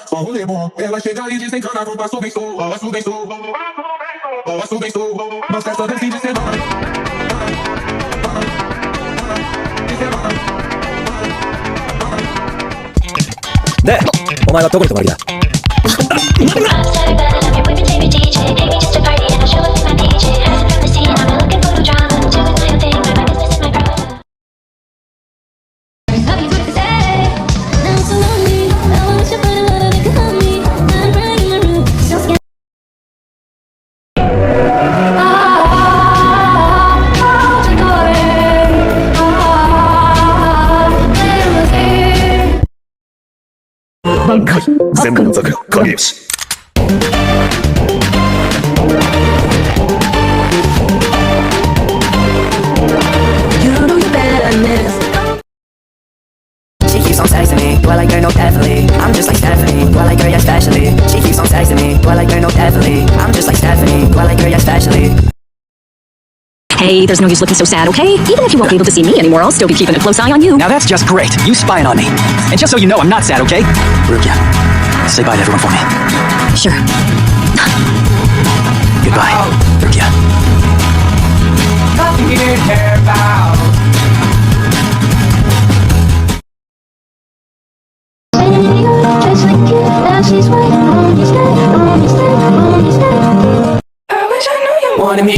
só rolê bom. Ela chega e desencana com passo bem sou. Passo bem sou. Passo bem sou. Mas festa do fim de semana. De、お前はどこに泊まりだ？挽回全部のザク影吉。She keeps on texting me, do I like her? No, definitely. I'm just like Stephanie, do I like her? Yeah, especially. She keeps on texting me, do I like her? No, definitely. I'm just like Stephanie, do I like her? Yeah, especially. Hey, there's no use looking so sad, okay? Even if you won't be able to see me anymore, I'll still be keeping a close eye on you. Now that's just great. You spying on me. And just so you know, I'm not sad, okay? Rukia, say bye to everyone for me. Sure. Goodbye, Rukia. I wish I knew you wanted me.